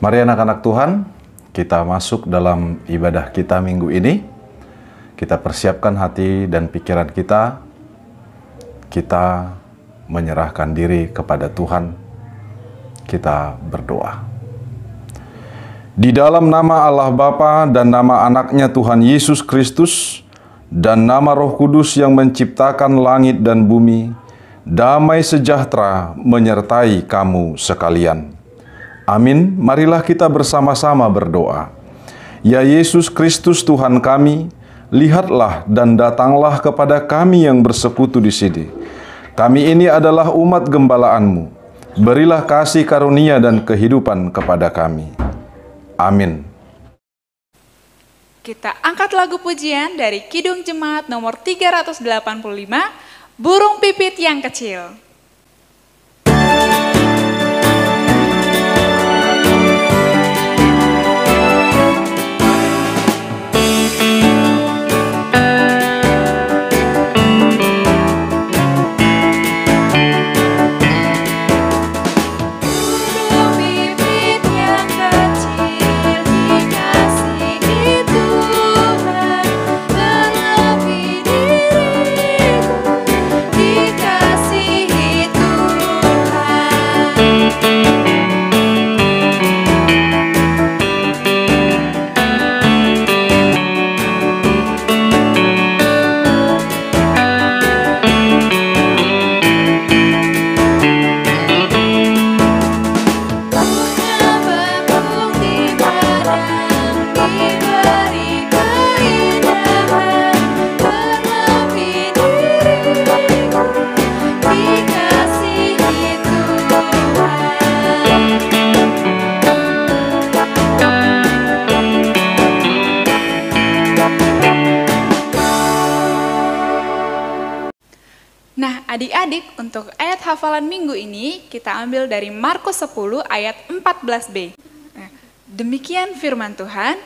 Mari anak-anak Tuhan, kita masuk dalam ibadah kita minggu ini. Kita persiapkan hati dan pikiran kita. Kita menyerahkan diri kepada Tuhan. Kita berdoa. Di dalam nama Allah Bapa dan nama anaknya Tuhan Yesus Kristus dan nama Roh Kudus yang menciptakan langit dan bumi, damai sejahtera menyertai kamu sekalian. Amin. Marilah kita bersama-sama berdoa. Ya Yesus Kristus Tuhan kami, lihatlah dan datanglah kepada kami yang bersekutu di sini. Kami ini adalah umat gembala-Mu. Berilah kasih karunia dan kehidupan kepada kami. Amin. Kita angkat lagu pujian dari Kidung Jemaat nomor 385, Burung Pipit yang Kecil. Adik-adik, untuk ayat hafalan minggu ini kita ambil dari Markus 10 ayat 14b. Demikian firman Tuhan,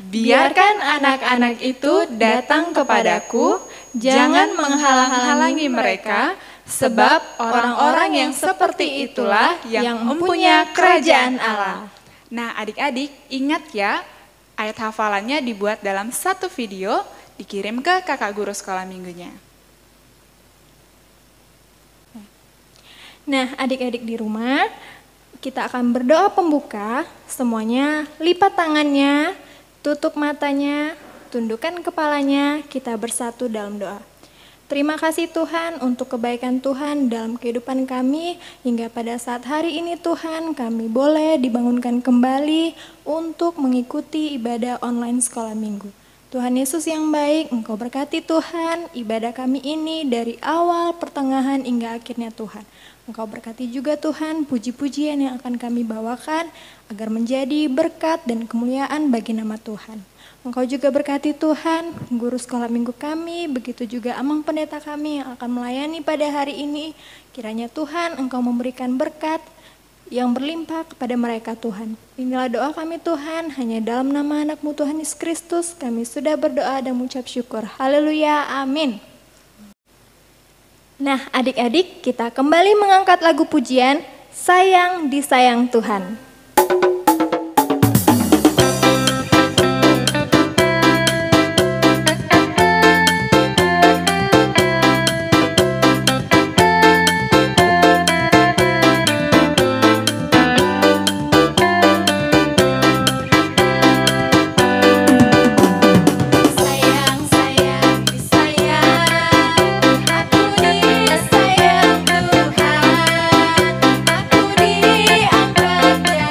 biarkan anak-anak itu datang kepadaku, jangan menghalang-halangi mereka, sebab orang-orang yang seperti itulah yang mempunyai kerajaan Allah. Nah adik-adik, ingat ya, ayat hafalannya dibuat dalam satu video, dikirim ke kakak guru sekolah minggunya. Nah, adik-adik di rumah, kita akan berdoa pembuka. Semuanya lipat tangannya, tutup matanya, tundukkan kepalanya, kita bersatu dalam doa. Terima kasih Tuhan untuk kebaikan Tuhan dalam kehidupan kami, hingga pada saat hari ini Tuhan, kami boleh dibangunkan kembali untuk mengikuti ibadah online sekolah minggu. Tuhan Yesus yang baik, Engkau berkati Tuhan ibadah kami ini dari awal, pertengahan, hingga akhirnya Tuhan. Engkau berkati juga Tuhan puji-pujian yang akan kami bawakan agar menjadi berkat dan kemuliaan bagi nama Tuhan. Engkau juga berkati Tuhan guru sekolah minggu kami, begitu juga amang pendeta kami yang akan melayani pada hari ini. Kiranya Tuhan Engkau memberikan berkat yang berlimpah kepada mereka Tuhan. Inilah doa kami Tuhan, hanya dalam nama anak-Mu Tuhan Yesus Kristus kami sudah berdoa dan mengucap syukur. Haleluya, amin. Nah adik-adik, kita kembali mengangkat lagu pujian Sayang Disayang Tuhan. Sayang Tuhan, aku diangkat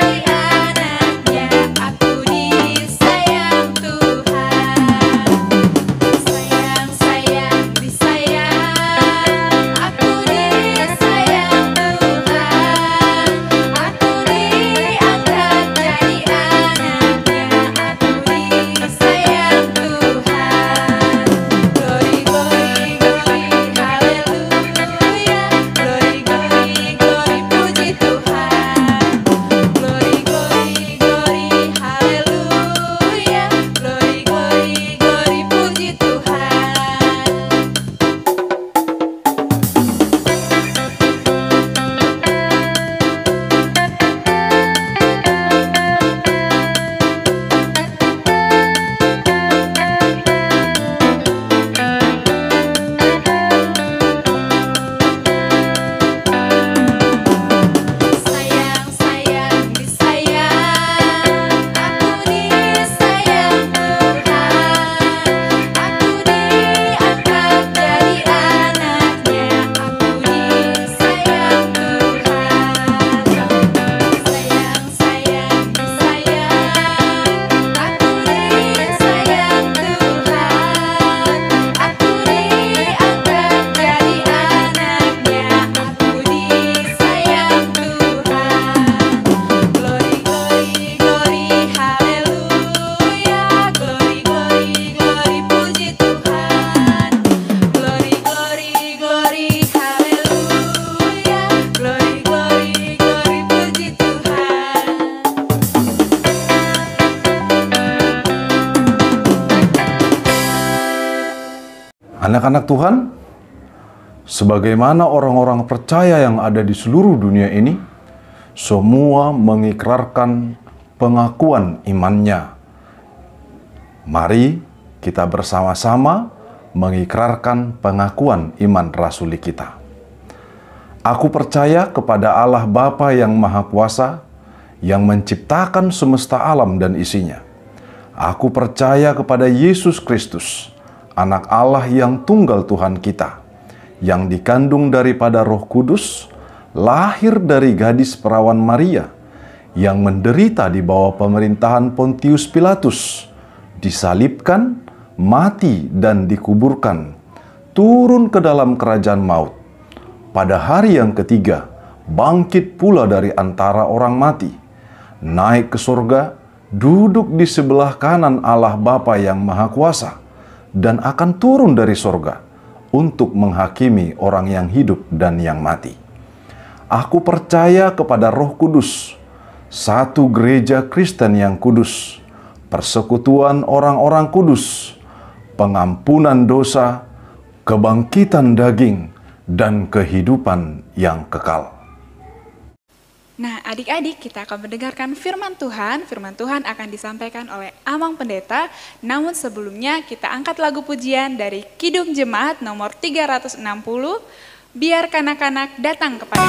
Anak-anak Tuhan, sebagaimana orang-orang percaya yang ada di seluruh dunia ini, semua mengikrarkan pengakuan imannya. Mari kita bersama-sama mengikrarkan pengakuan iman rasuli kita. Aku percaya kepada Allah Bapa yang Maha Kuasa, yang menciptakan semesta alam dan isinya. Aku percaya kepada Yesus Kristus, Anak Allah yang tunggal Tuhan kita, yang dikandung daripada Roh Kudus, lahir dari gadis perawan Maria, yang menderita di bawah pemerintahan Pontius Pilatus, disalibkan, mati dan dikuburkan, turun ke dalam kerajaan maut. Pada hari yang ketiga, bangkit pula dari antara orang mati, naik ke surga, duduk di sebelah kanan Allah Bapa yang Maha Kuasa, dan akan turun dari surga untuk menghakimi orang yang hidup dan yang mati. Aku percaya kepada Roh Kudus, satu gereja Kristen yang kudus, persekutuan orang-orang kudus, pengampunan dosa, kebangkitan daging, dan kehidupan yang kekal. Nah, adik-adik, kita akan mendengarkan firman Tuhan. Firman Tuhan akan disampaikan oleh Amang Pendeta. Namun sebelumnya kita angkat lagu pujian dari Kidung Jemaat nomor 360, Biar Kanak-kanak Datang Kepada.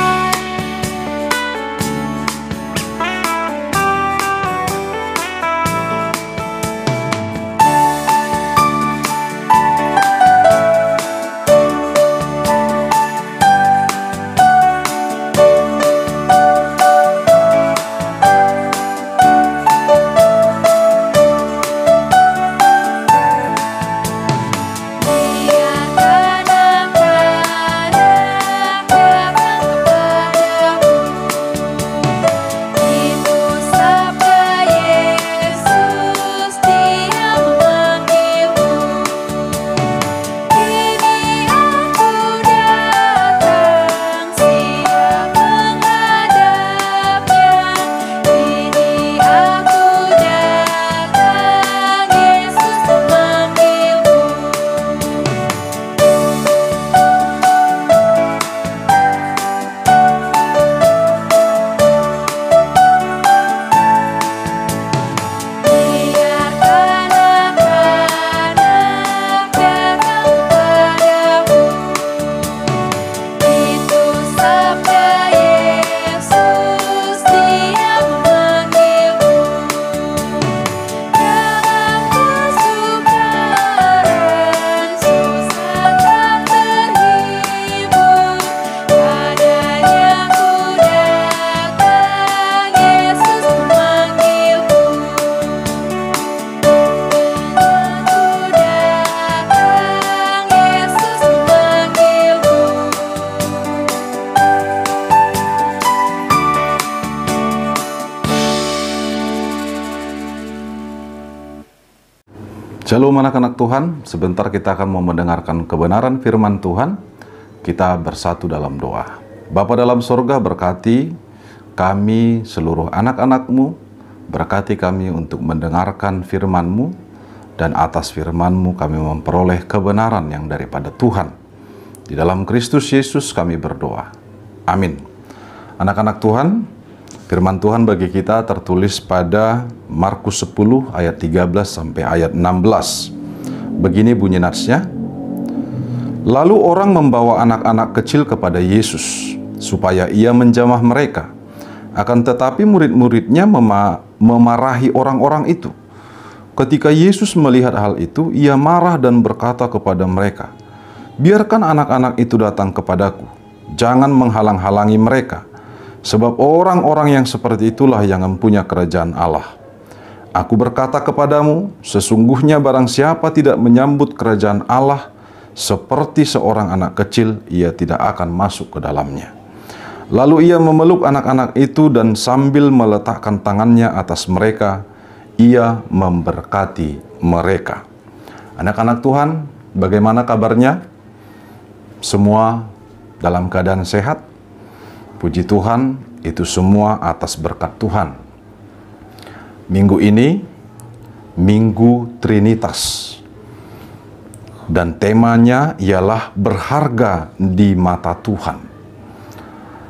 Shalom anak-anak Tuhan, sebentar kita akan mau mendengarkan kebenaran firman Tuhan. Kita bersatu dalam doa. Bapa dalam sorga, berkati kami seluruh anak-anak-Mu, berkati kami untuk mendengarkan firman-Mu, dan atas firman-Mu kami memperoleh kebenaran yang daripada Tuhan. Di dalam Kristus Yesus kami berdoa. Amin. Anak-anak Tuhan, firman Tuhan bagi kita tertulis pada Markus 10 ayat 13 sampai ayat 16. Begini bunyi natsnya. Lalu orang membawa anak-anak kecil kepada Yesus supaya ia menjamah mereka. Akan tetapi murid-muridnya memarahi orang-orang itu. Ketika Yesus melihat hal itu, ia marah dan berkata kepada mereka, "Biarkan anak-anak itu datang kepadaku. Jangan menghalang-halangi mereka. Sebab orang-orang yang seperti itulah yang mempunyai kerajaan Allah. Aku berkata kepadamu, sesungguhnya barang siapa tidak menyambut kerajaan Allah seperti seorang anak kecil, ia tidak akan masuk ke dalamnya." Lalu ia memeluk anak-anak itu dan sambil meletakkan tangannya atas mereka, ia memberkati mereka. Anak-anak Tuhan, bagaimana kabarnya? Semua dalam keadaan sehat? Puji Tuhan, itu semua atas berkat Tuhan. Minggu ini, Minggu Trinitas. dan temanya ialah berharga di mata Tuhan.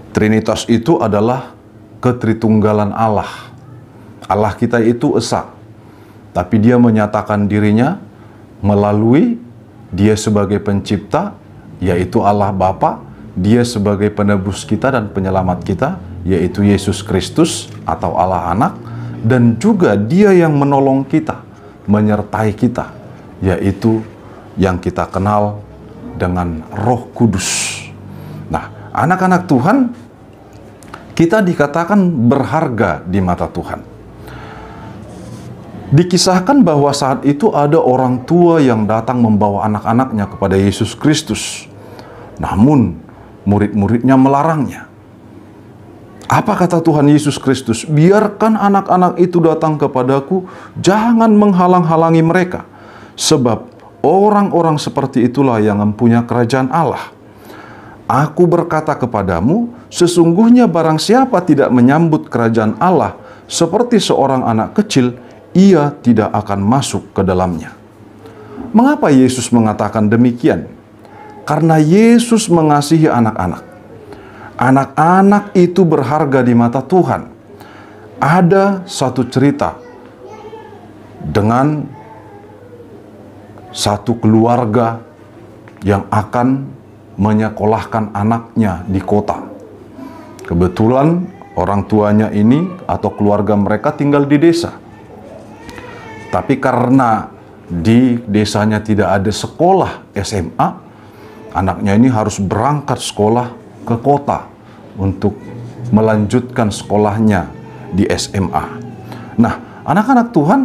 Trinitas itu adalah ketritunggalan Allah. Allah kita itu esa, tapi Dia menyatakan dirinya melalui Dia sebagai pencipta, yaitu Allah Bapa, Dia sebagai penebus kita dan penyelamat kita, yaitu Yesus Kristus atau Allah Anak, dan juga Dia yang menolong kita, menyertai kita, yaitu yang kita kenal dengan Roh Kudus. Nah, anak-anak Tuhan, kita dikatakan berharga di mata Tuhan. Dikisahkan bahwa saat itu ada orang tua yang datang membawa anak-anaknya kepada Yesus Kristus. Namun, murid-muridnya melarangnya. Apa kata Tuhan Yesus Kristus? Biarkan anak-anak itu datang kepadaku, jangan menghalang-halangi mereka. Sebab orang-orang seperti itulah yang mempunyai kerajaan Allah. Aku berkata kepadamu, sesungguhnya barang siapa tidak menyambut kerajaan Allah seperti seorang anak kecil, ia tidak akan masuk ke dalamnya. Mengapa Yesus mengatakan demikian? Karena Yesus mengasihi anak-anak. Anak-anak itu berharga di mata Tuhan. Ada satu cerita dengan satu keluarga yang akan menyekolahkan anaknya di kota. Kebetulan orang tuanya ini atau keluarga mereka tinggal di desa. Tapi karena di desanya tidak ada sekolah SMA, anaknya ini harus berangkat sekolah ke kota untuk melanjutkan sekolahnya di SMA. Nah, anak-anak Tuhan,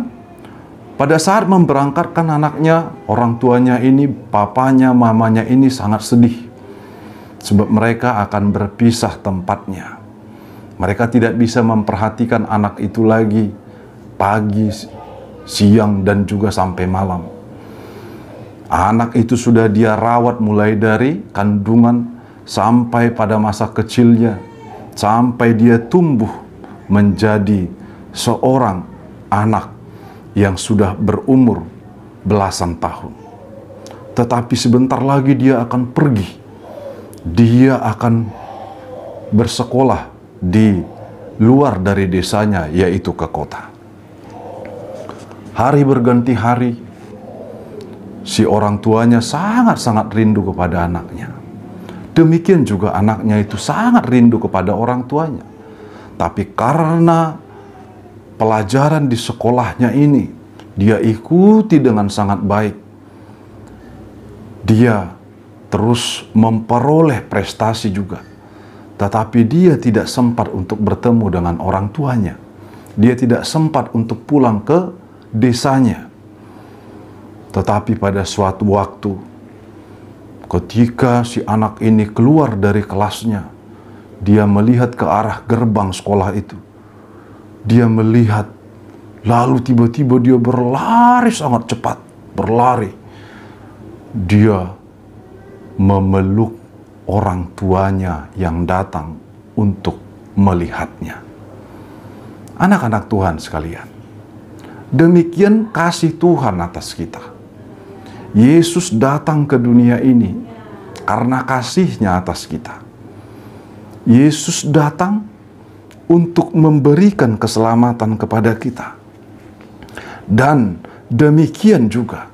pada saat memberangkatkan anaknya, orang tuanya ini, papanya, mamanya ini sangat sedih. Sebab mereka akan berpisah tempatnya. Mereka tidak bisa memperhatikan anak itu lagi pagi, siang, dan juga sampai malam. Anak itu sudah dia rawat mulai dari kandungan sampai pada masa kecilnya, sampai dia tumbuh menjadi seorang anak yang sudah berumur belasan tahun. Tetapi sebentar lagi dia akan pergi. Dia akan bersekolah di luar dari desanya, yaitu ke kota. Hari berganti hari, si orang tuanya sangat-sangat rindu kepada anaknya. Demikian juga anaknya itu sangat rindu kepada orang tuanya. Tapi karena pelajaran di sekolahnya ini, dia ikuti dengan sangat baik. Dia terus memperoleh prestasi juga. Tetapi dia tidak sempat untuk bertemu dengan orang tuanya. Dia tidak sempat untuk pulang ke desanya. Tetapi pada suatu waktu, ketika si anak ini keluar dari kelasnya, dia melihat ke arah gerbang sekolah itu. Dia melihat, lalu tiba-tiba dia berlari sangat cepat, berlari. Dia memeluk orang tuanya yang datang untuk melihatnya. Anak-anak Tuhan sekalian, demikian kasih Tuhan atas kita. Yesus datang ke dunia ini karena kasih-Nya atas kita. Yesus datang untuk memberikan keselamatan kepada kita. Dan demikian juga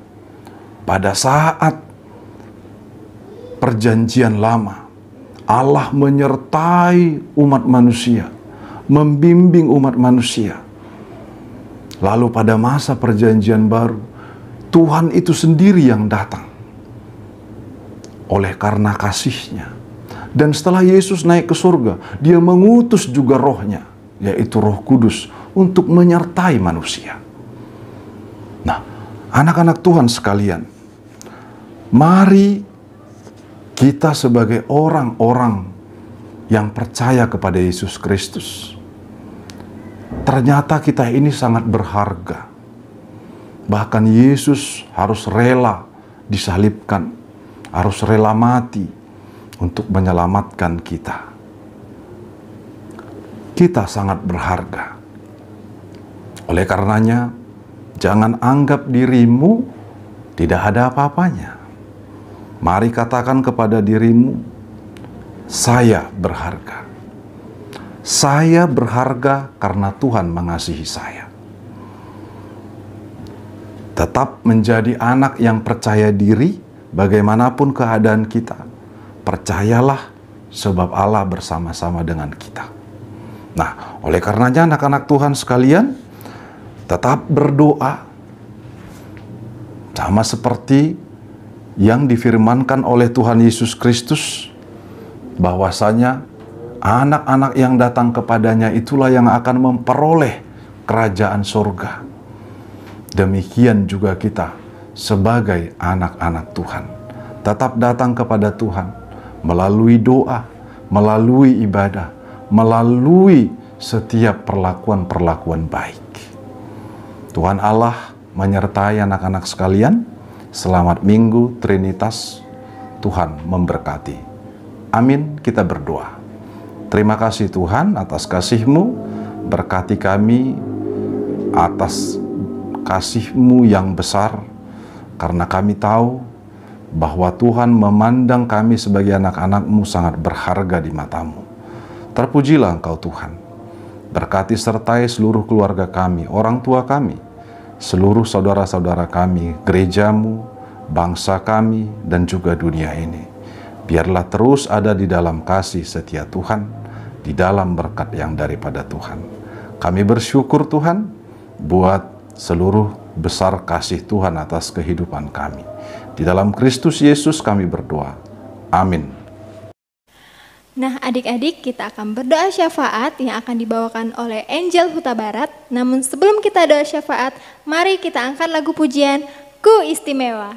pada saat perjanjian lama, Allah menyertai umat manusia, membimbing umat manusia. Lalu pada masa perjanjian baru, Tuhan itu sendiri yang datang oleh karena kasih-Nya. Dan setelah Yesus naik ke surga, Dia mengutus juga Roh-Nya, yaitu Roh Kudus, untuk menyertai manusia. Nah, anak-anak Tuhan sekalian, mari kita sebagai orang-orang yang percaya kepada Yesus Kristus, ternyata kita ini sangat berharga. Bahkan Yesus harus rela disalibkan, harus rela mati untuk menyelamatkan kita. Kita sangat berharga. Oleh karenanya, jangan anggap dirimu tidak ada apa-apanya. Mari katakan kepada dirimu, saya berharga. Saya berharga karena Tuhan mengasihi saya. Tetap menjadi anak yang percaya diri bagaimanapun keadaan kita. Percayalah sebab Allah bersama-sama dengan kita. Nah, oleh karenanya anak-anak Tuhan sekalian, tetap berdoa. Sama seperti yang difirmankan oleh Tuhan Yesus Kristus, bahwasanya anak-anak yang datang kepadanya itulah yang akan memperoleh kerajaan surga. Demikian juga kita sebagai anak-anak Tuhan. Tetap datang kepada Tuhan melalui doa, melalui ibadah, melalui setiap perlakuan-perlakuan baik. Tuhan Allah menyertai anak-anak sekalian. Selamat Minggu Trinitas. Tuhan memberkati. Amin. Kita berdoa. Terima kasih Tuhan atas kasih-Mu. Berkati kami atas kasih-Mu yang besar, karena kami tahu bahwa Tuhan memandang kami sebagai anak-anak-Mu sangat berharga di mata-Mu. Terpujilah Engkau Tuhan. Berkati sertai seluruh keluarga kami, orang tua kami, seluruh saudara-saudara kami, gereja-Mu, bangsa kami, dan juga dunia ini. Biarlah terus ada di dalam kasih setia Tuhan, di dalam berkat yang daripada Tuhan. Kami bersyukur Tuhan buat seluruh besar kasih Tuhan atas kehidupan kami. Di dalam Kristus Yesus kami berdoa. Amin. Nah, adik-adik, kita akan berdoa syafaat yang akan dibawakan oleh Angel Huta Barat. Namun sebelum kita doa syafaat, mari kita angkat lagu pujian Ku Istimewa.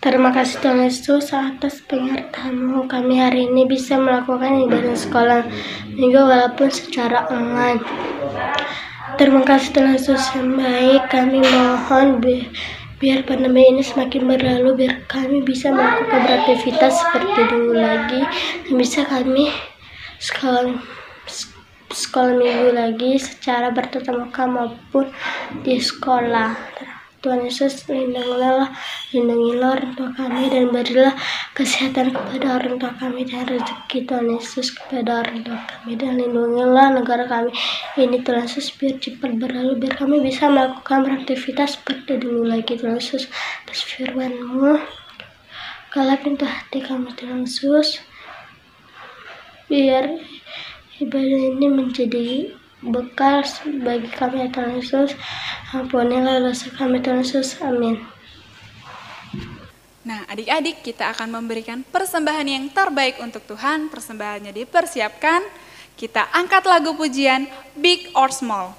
Terima kasih Tuhan Yesus atas penyertaan-Mu. Kami hari ini bisa melakukan ibadah sekolah minggu walaupun secara online. Terima kasih Tuhan Yesus yang baik. Kami mohon Biar pandemi ini semakin berlalu, biar kami bisa melakukan beraktivitas seperti dulu lagi, dan bisa kami sekolah minggu lagi secara bertatap muka maupun di sekolah. Tuhan Yesus, lindungilah orang tua kami, dan berilah kesehatan kepada orang tua kami, dan rezeki Tuhan Yesus kepada orang tua kami, dan lindungilah negara kami ini Tuhan Yesus, biar cepat berlalu, biar kami bisa melakukan beraktivitas seperti dulu lagi Tuhan Yesus. Atas firman-Mu, bukalah pintu hati kami Tuhan Yesus, biar ibadah ini menjadi bekal bagi kami Tuhan Yesus. Ampunilah dosa kami Tuhan Yesus. Amin. Nah, adik-adik, kita akan memberikan persembahan yang terbaik untuk Tuhan. Persembahannya dipersiapkan. Kita angkat lagu pujian Big or Small.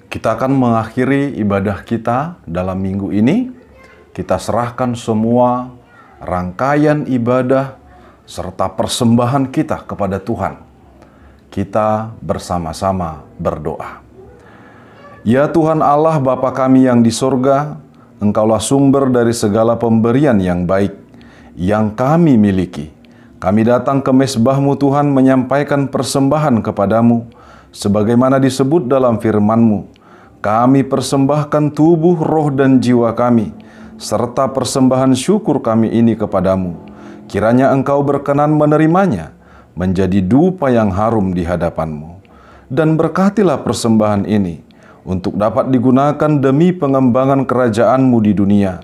Kita akan mengakhiri ibadah kita dalam minggu ini. Kita serahkan semua rangkaian ibadah serta persembahan kita kepada Tuhan. Kita bersama-sama berdoa. Ya Tuhan Allah Bapa kami yang di sorga, Engkaulah sumber dari segala pemberian yang baik yang kami miliki. Kami datang ke mezbah-Mu Tuhan menyampaikan persembahan kepadamu, sebagaimana disebut dalam firman-Mu. Kami persembahkan tubuh, roh, dan jiwa kami, serta persembahan syukur kami ini kepadamu. Kiranya Engkau berkenan menerimanya, menjadi dupa yang harum di hadapan-Mu. Dan berkatilah persembahan ini, untuk dapat digunakan demi pengembangan kerajaan-Mu di dunia.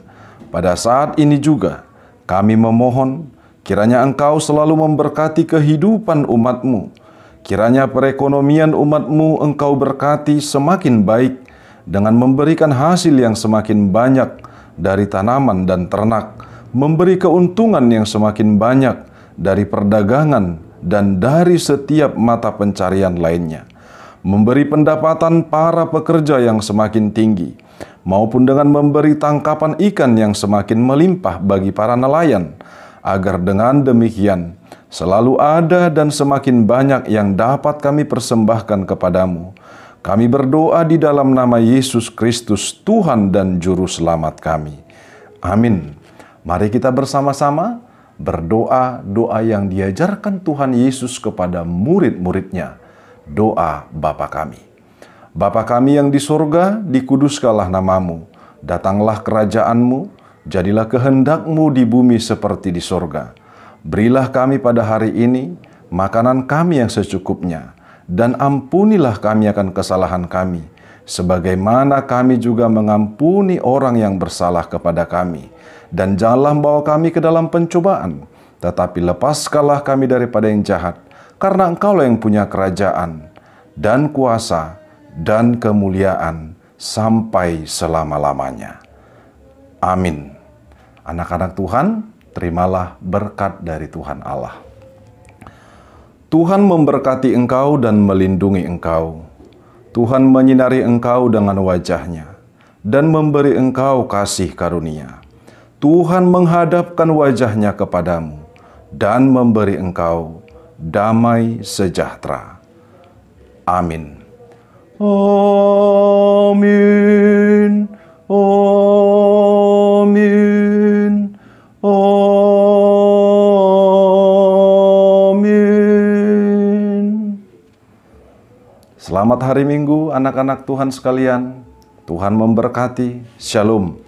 Pada saat ini juga, kami memohon, kiranya Engkau selalu memberkati kehidupan umat-Mu. Kiranya perekonomian umat-Mu Engkau berkati semakin baik, dengan memberikan hasil yang semakin banyak dari tanaman dan ternak, memberi keuntungan yang semakin banyak dari perdagangan dan dari setiap mata pencarian lainnya, memberi pendapatan para pekerja yang semakin tinggi, maupun dengan memberi tangkapan ikan yang semakin melimpah bagi para nelayan, agar dengan demikian selalu ada dan semakin banyak yang dapat kami persembahkan kepadamu. Kami berdoa di dalam nama Yesus Kristus, Tuhan dan Juru Selamat kami. Amin. Mari kita bersama-sama berdoa doa yang diajarkan Tuhan Yesus kepada murid-muridnya. Doa Bapa kami. Bapa kami yang di surga, dikuduskanlah namamu. Datanglah kerajaanmu, jadilah kehendakmu di bumi seperti di surga. Berilah kami pada hari ini makanan kami yang secukupnya, dan ampunilah kami akan kesalahan kami, sebagaimana kami juga mengampuni orang yang bersalah kepada kami. Dan janganlah membawa kami ke dalam pencobaan, tetapi lepaskanlah kami daripada yang jahat, karena Engkaulah yang punya kerajaan, dan kuasa, dan kemuliaan, sampai selama-lamanya. Amin. Anak-anak Tuhan, terimalah berkat dari Tuhan Allah. Tuhan memberkati engkau dan melindungi engkau. Tuhan menyinari engkau dengan wajah-Nya dan memberi engkau kasih karunia. Tuhan menghadapkan wajah-Nya kepadamu dan memberi engkau damai sejahtera. Amin. Amin. Amin. Selamat hari Minggu anak-anak Tuhan sekalian. Tuhan memberkati. Shalom.